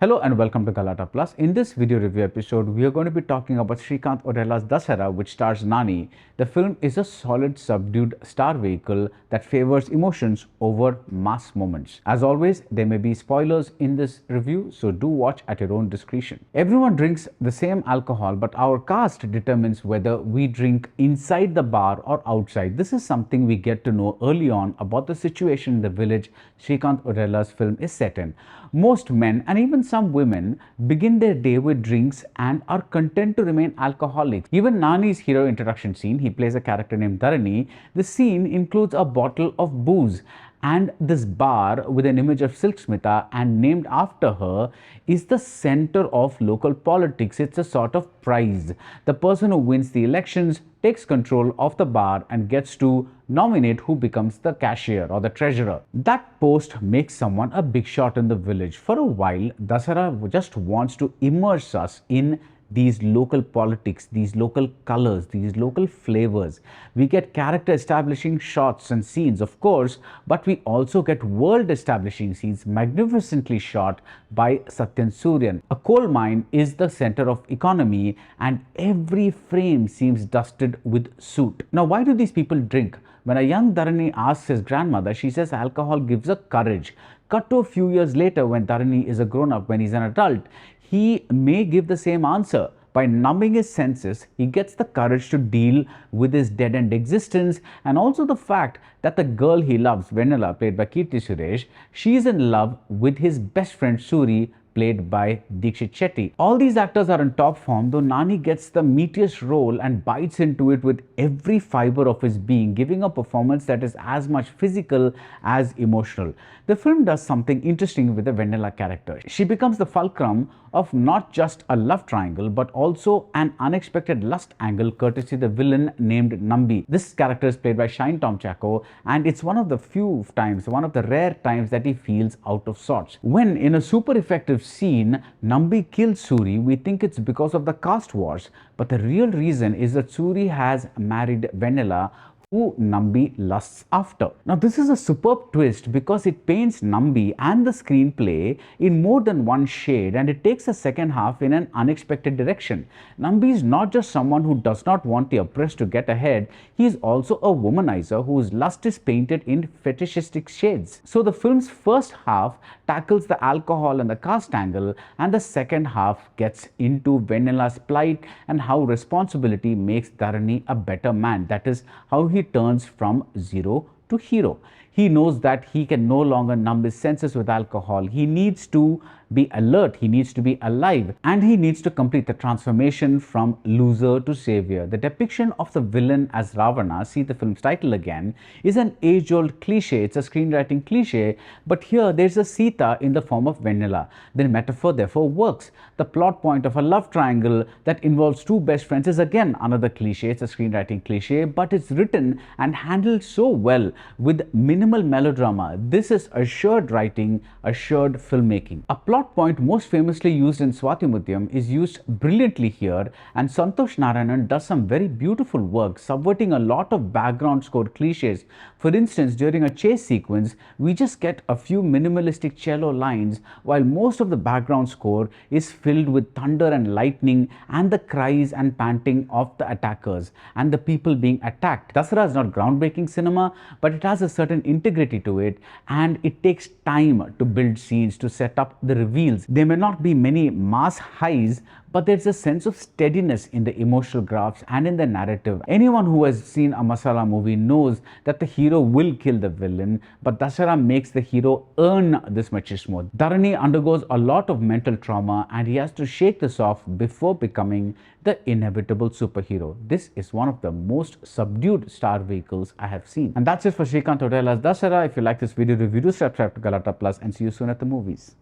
Hello and welcome to Galatta Plus. In this video review episode, we are going to be talking about Srikanth Odela's Dasara, which stars Nani. The film is a solid, subdued star vehicle that favors emotions over mass moments. As always, there may be spoilers in this review, so do watch at your own discretion. Everyone drinks the same alcohol, but our caste determines whether we drink inside the bar or outside. This is something we get to know early on about the situation in the village Srikanth Odela's film is set in. Most men and even some women begin their day with drinks and are content to remain alcoholics. Even Nani's hero introduction scene, he plays a character named Dharani. The scene includes a bottle of booze, and this bar with an image of Silk Smita and named after her is the center of local politics. It's a sort of prize. The person who wins the elections takes control of the bar and gets to nominate who becomes the cashier or the treasurer. That post makes someone a big shot in the village. For a while, Dasara just wants to immerse us in these local politics, these local colors, these local flavors. We get character establishing shots and scenes, of course, but we also get world establishing scenes magnificently shot by Satyan Suryan. A coal mine is the center of economy and every frame seems dusted with soot. Now, why do these people drink? When a young Dharani asks his grandmother, she says alcohol gives her courage. Cut to a few years later when Dharani is a grown-up, when he's an adult, he may give the same answer. By numbing his senses, he gets the courage to deal with his dead-end existence, and also the fact that the girl he loves, Venala, played by Keerthy Suresh, she is in love with his best friend Suri, played by Dheekshith Shetty. All these actors are in top form, though Nani gets the meatiest role and bites into it with every fiber of his being, giving a performance that is as much physical as emotional. The film does something interesting with the Venala character. She becomes the fulcrum of not just a love triangle, but also an unexpected lust angle courtesy the villain named Nambi. This character is played by Shine Tom Chacko, and it's one of the rare times that he feels out of sorts. When in a super effective scene, Nambi kills Suri, we think it's because of the caste wars, but the real reason is that Suri has married Venala, who Nambi lusts after. Now, this is a superb twist because it paints Nambi and the screenplay in more than one shade, and it takes the second half in an unexpected direction. Nambi is not just someone who does not want the oppressed to get ahead, he is also a womanizer whose lust is painted in fetishistic shades. So the film's first half tackles the alcohol and the caste angle, and the second half gets into Venela's plight and how responsibility makes Dharani a better man. That is how he turns from zero to hero. He knows that he can no longer numb his senses with alcohol. He needs to be alert, he needs to be alive, and he needs to complete the transformation from loser to savior. The depiction of the villain as Ravana, see the film's title again, is an age-old cliche. It's a screenwriting cliche, but here there's a Sita in the form of Venala. The metaphor therefore works. The plot point of a love triangle that involves two best friends is again another cliche. It's a screenwriting cliche, but it's written and handled so well with minimal melodrama. This is assured writing, assured filmmaking. A plot point most famously used in Swatimutyam is used brilliantly here, and Santosh Narayanan does some very beautiful work, subverting a lot of background score cliches. For instance, during a chase sequence, we just get a few minimalistic cello lines, while most of the background score is filled with thunder and lightning and the cries and panting of the attackers and the people being attacked. Dasara is not groundbreaking cinema, but it has a certain integrity to it, and it takes time to build scenes, to set up the reveals. There may not be many mass highs, but there's a sense of steadiness in the emotional graphs and in the narrative. Anyone who has seen a masala movie knows that the hero will kill the villain, but Dasara makes the hero earn this machismo. Dharani undergoes a lot of mental trauma, and he has to shake this off before becoming the inevitable superhero. This is one of the most subdued star vehicles I have seen. And that's it for Srikanth Odela's Dasara. If you like this video review, do subscribe to Galatta Plus, and see you soon at the movies.